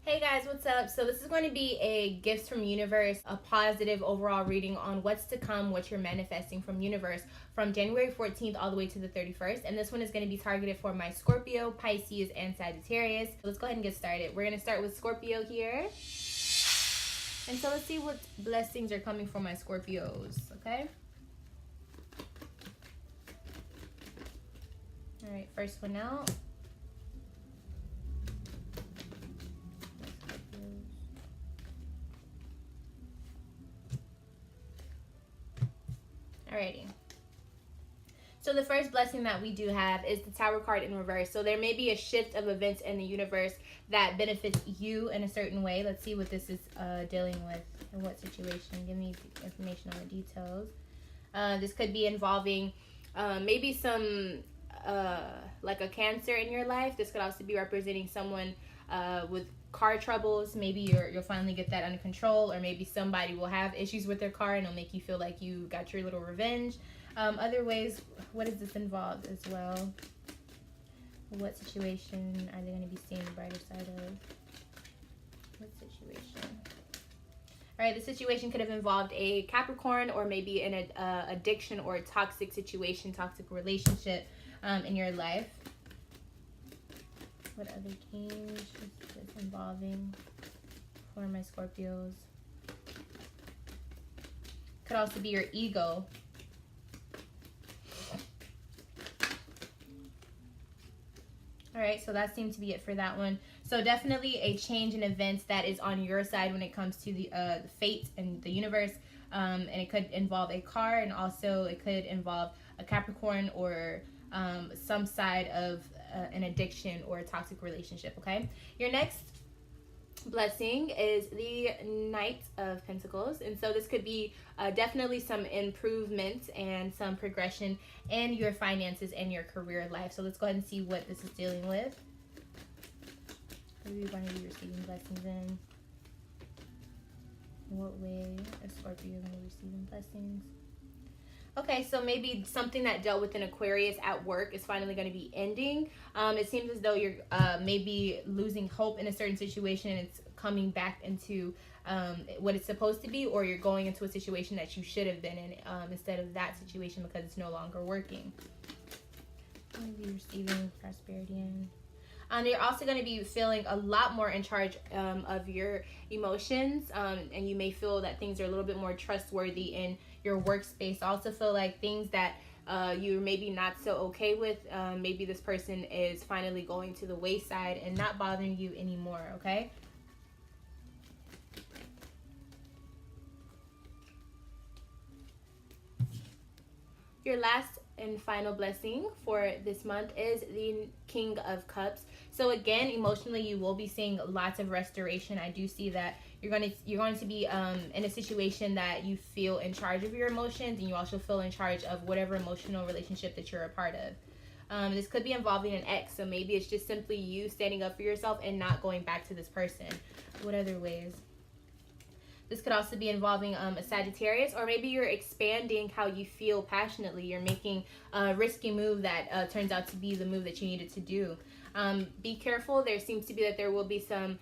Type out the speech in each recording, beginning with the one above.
Hey guys, what's up? So this is going to be a gifts from universe, a positive overall reading on what's to come, what you're manifesting from universe from January 14th all the way to the 31st. And this one is going to be targeted for my Scorpio, Pisces, and Sagittarius. So let's go ahead and get started. We're going to start with Scorpio here. And so let's see what blessings are coming for my Scorpios, okay? All right, first one out. Alrighty. So the first blessing that we do have is the Tower card in reverse. So there may be a shift of events in the universe that benefits you in a certain way. Let's see what this is dealing with and what situation. Give me information on the details. This could be involving maybe some like a Cancer in your life. This could also be representing someone with car troubles. Maybe you'll finally get that under control, or maybe somebody will have issues with their car and it'll make you feel like you got your little revenge. Other ways, what is this involved as well? What situation are they going to be seeing the brighter side of? What situation? All right, the situation could have involved a Capricorn, or maybe an addiction or a toxic situation, toxic relationship in your life. What other change is this involving for my Scorpios? Could also be your ego. All right, so that seemed to be it for that one. So definitely a change in events that is on your side when it comes to the fate and the universe. And it could involve a car, and also it could involve a Capricorn, or some side of an addiction or a toxic relationship, okay? Your next blessing is the Knight of Pentacles. And so this could be definitely some improvement and some progression in your finances and your career life. So let's go ahead and see what this is dealing with. Who are you going to be receiving blessings in? What way is Scorpio going to be receiving blessings? Okay, so maybe something that dealt with an Aquarius at work is finally going to be ending. It seems as though you're maybe losing hope in a certain situation, and it's coming back into what it's supposed to be, or you're going into a situation that you should have been in instead of that situation because it's no longer working. Maybe receiving prosperity in. You're also going to be feeling a lot more in charge of your emotions, and you may feel that things are a little bit more trustworthy in your workspace. I also feel like things that you're maybe not so okay with, maybe this person is finally going to the wayside and not bothering you anymore, okay? Your last and final blessing for this month is the King of Cups. So again, emotionally, you will be seeing lots of restoration. I do see that you're going to be in a situation that you feel in charge of your emotions, and you also feel in charge of whatever emotional relationship that you're a part of. This could be involving an ex, so maybe it's just simply you standing up for yourself and not going back to this person. What other ways? This could also be involving a Sagittarius, or maybe you're expanding how you feel passionately. You're making a risky move that turns out to be the move that you needed to do. Be careful. There seems to be that there will be some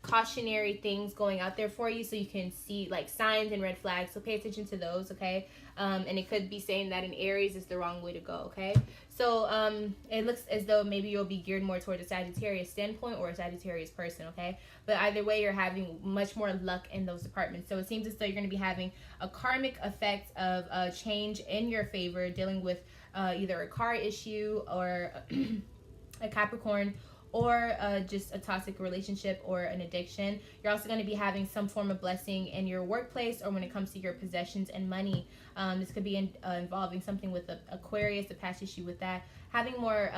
cautionary things going out there for you, so you can see like signs and red flags. So pay attention to those, okay? And it could be saying that an Aries is the wrong way to go, okay? So it looks as though maybe you'll be geared more toward a Sagittarius standpoint or a Sagittarius person, okay? But either way, you're having much more luck in those departments. So it seems as though you're going to be having a karmic effect of a change in your favor, dealing with either a car issue or a Capricorn, or just a toxic relationship or an addiction. You're also going to be having some form of blessing in your workplace, or when it comes to your possessions and money. This could be involving something with Aquarius, a past issue with that. Having more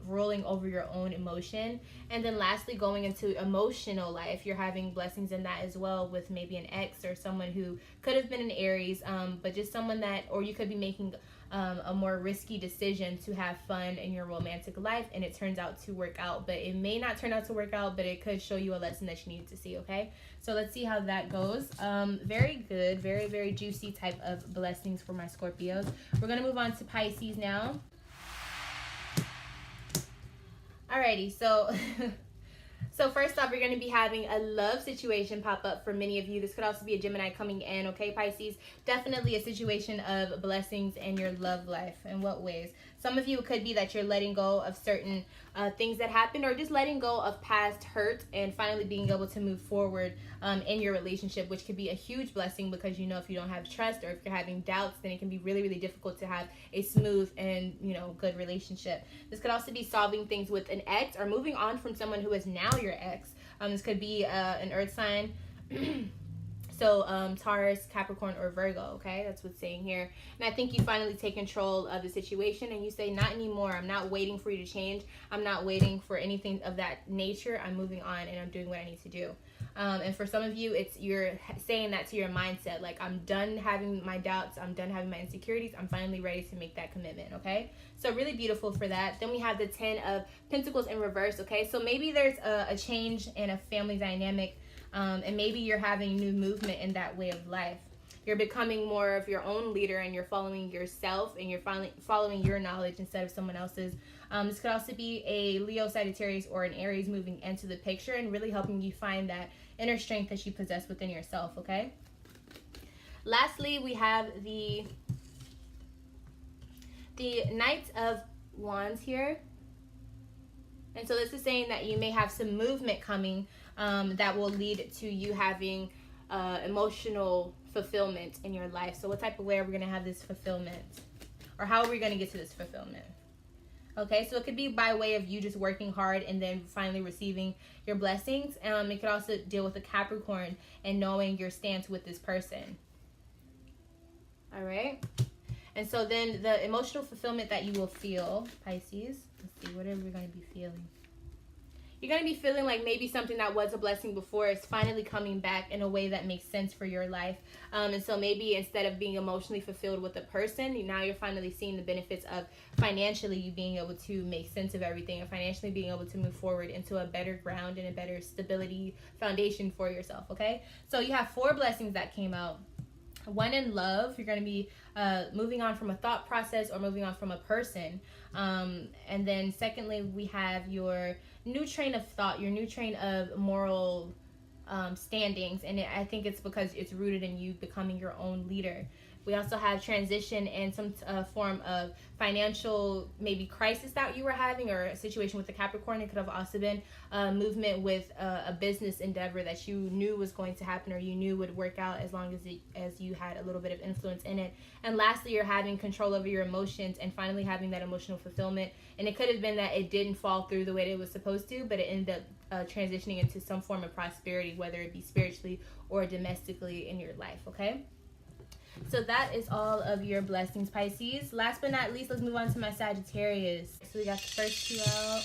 ruling over your own emotion. And then lastly, going into emotional life, you're having blessings in that as well, with maybe an ex or someone who could have been an Aries, but just someone that, or you could be making a more risky decision to have fun in your romantic life, and it turns out to work out. But it may not turn out to work out, but it could show you a lesson that you need to see, okay? So let's see how that goes. Very good, very, very juicy type of blessings for my Scorpios. We're going to move on to Pisces now. Alrighty, so So first off, we're going to be having a love situation pop up for many of you. This could also be a Gemini coming in, okay, Pisces? Definitely a situation of blessings in your love life. In what ways? Some of you, it could be that you're letting go of certain things that happened, or just letting go of past hurt and finally being able to move forward in your relationship, which could be a huge blessing, because you know, if you don't have trust or if you're having doubts, then it can be really, really difficult to have a smooth and, you know, good relationship. This could also be solving things with an ex or moving on from someone who is now your ex. This could be an earth sign. So Taurus, Capricorn, or Virgo, okay? That's what's saying here. And I think you finally take control of the situation and you say, not anymore. I'm not waiting for you to change. I'm not waiting for anything of that nature. I'm moving on and I'm doing what I need to do. And for some of you, it's you're saying that to your mindset. Like, I'm done having my doubts. I'm done having my insecurities. I'm finally ready to make that commitment, okay? So really beautiful for that. Then we have the 10 of Pentacles in reverse, okay? So maybe there's a change in a family dynamic. And maybe you're having new movement in that way of life. You're becoming more of your own leader and you're following yourself and you're following your knowledge instead of someone else's. This could also be a Leo, Sagittarius, or an Aries moving into the picture and really helping you find that inner strength that you possess within yourself, okay? Lastly, we have the Knight of Wands here. And so this is saying that you may have some movement coming that will lead to you having emotional fulfillment in your life. So what type of way are we going to have this fulfillment? Or how are we going to get to this fulfillment? Okay, so it could be by way of you just working hard and then finally receiving your blessings. It could also deal with a Capricorn and knowing your stance with this person. All right. And so then the emotional fulfillment that you will feel, Pisces, let's see, what are we going to be feeling? You're going to be feeling like maybe something that was a blessing before is finally coming back in a way that makes sense for your life. And so maybe instead of being emotionally fulfilled with a person, now you're finally seeing the benefits of financially you being able to make sense of everything and financially being able to move forward into a better ground and a better stability foundation for yourself, okay? So you have 4 blessings that came out. 1 in love, you're going to be moving on from a thought process or moving on from a person. And then secondly, we have your new train of thought, your new train of moral standings. And I think it's because it's rooted in you becoming your own leader. We also have transition and some form of financial maybe crisis that you were having, or a situation with the Capricorn. It could have also been movement with a business endeavor that you knew was going to happen or you knew would work out as long as you had a little bit of influence in it. And lastly, you're having control over your emotions and finally having that emotional fulfillment. And it could have been that it didn't fall through the way that it was supposed to, but it ended up transitioning into some form of prosperity, whether it be spiritually or domestically in your life, okay? So that is all of your blessings, Pisces. Last but not least, let's move on to my Sagittarius. So we got the first 2 out.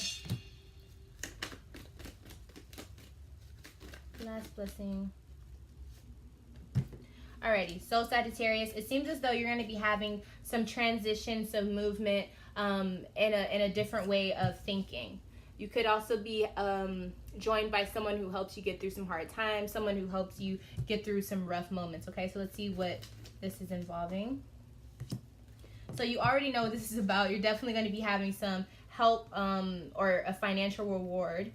Last blessing. Alrighty, so Sagittarius, it seems as though you're going to be having some transition, some movement in a different way of thinking. You could also be joined by someone who helps you get through some hard times, someone who helps you get through some rough moments, okay? So let's see what this is involving. So you already know what this is about. You're definitely going to be having some help or a financial reward.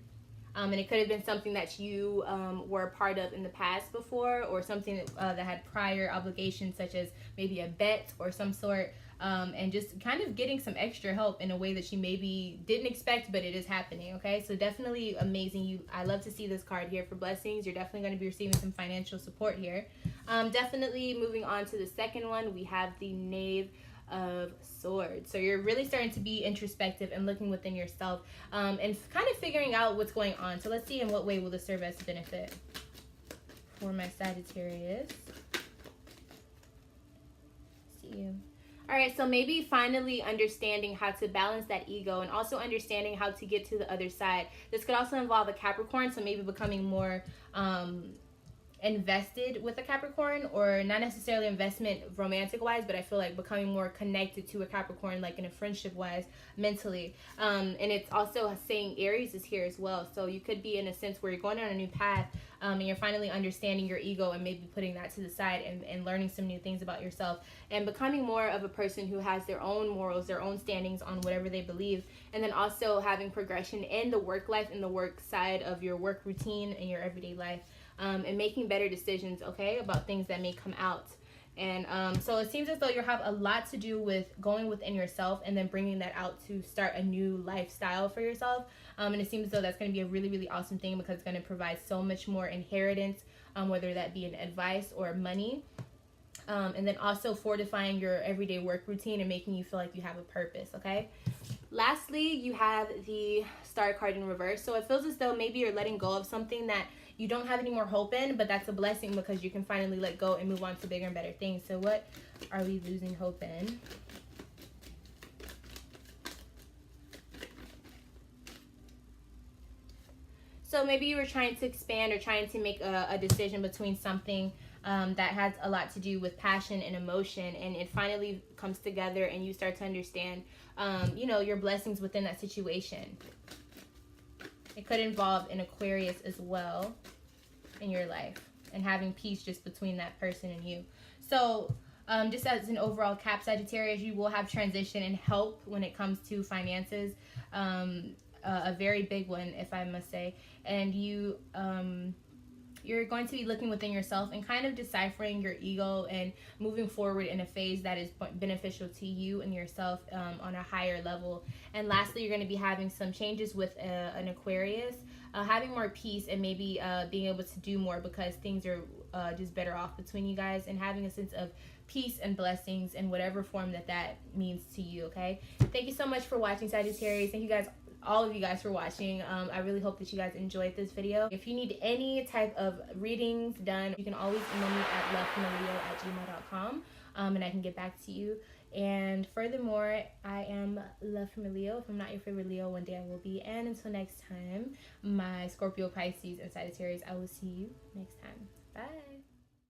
And it could have been something that you were a part of in the past before, or something that had prior obligations, such as maybe a bet or some sort. And just kind of getting some extra help in a way that you maybe didn't expect, but it is happening, okay? So definitely amazing. I love to see this card here for blessings. You're definitely going to be receiving some financial support here. Definitely moving on to the second one, we have the Knave of Swords. So you're really starting to be introspective and looking within yourself and kind of figuring out what's going on. So let's see in what way will this serve as a benefit for my Sagittarius. See you. All right, so maybe finally understanding how to balance that ego and also understanding how to get to the other side. This could also involve a Capricorn, so maybe becoming more invested with a Capricorn, or not necessarily investment romantic wise, but I feel like becoming more connected to a Capricorn, like in a friendship wise, mentally. And it's also saying Aries is here as well. So you could be in a sense where you're going on a new path, and you're finally understanding your ego and maybe putting that to the side, and learning some new things about yourself, and becoming more of a person who has their own morals, their own standings on whatever they believe. And then also having progression in the work life, in the work side of your work routine and your everyday life. And making better decisions, okay, about things that may come out. And so it seems as though you have a lot to do with going within yourself and then bringing that out to start a new lifestyle for yourself. And it seems as though that's going to be a really, really awesome thing, because it's going to provide so much more inheritance, whether that be in advice or money. And then also fortifying your everyday work routine and making you feel like you have a purpose, okay? Lastly, you have the Star card in reverse. So it feels as though maybe you're letting go of something that you don't have any more hope in, but that's a blessing, because you can finally let go and move on to bigger and better things. So what are we losing hope in? So maybe you were trying to expand or trying to make a decision between something that has a lot to do with passion and emotion, and it finally comes together and you start to understand, you know, your blessings within that situation. It could involve an Aquarius as well in your life, and having peace just between that person and you. So just as an overall cap, Sagittarius, you will have transition and help when it comes to finances. A very big one, if I must say. And you're going to be looking within yourself and kind of deciphering your ego and moving forward in a phase that is beneficial to you and yourself on a higher level. And lastly, you're going to be having some changes with an Aquarius, having more peace, and maybe being able to do more because things are just better off between you guys, and having a sense of peace and blessings in whatever form that means to you, okay? Thank you so much for watching, Sagittarius. Thank you guys, all of you guys, for watching. I really hope that you guys enjoyed this video. If you need any type of readings done, you can always email me at lovefromleo@gmail.com, and I can get back to you. And furthermore, I am Love from a Leo. If I'm not your favorite Leo, one day I will be. And until next time, my Scorpio, Pisces, and Sagittarius, I will see you next time.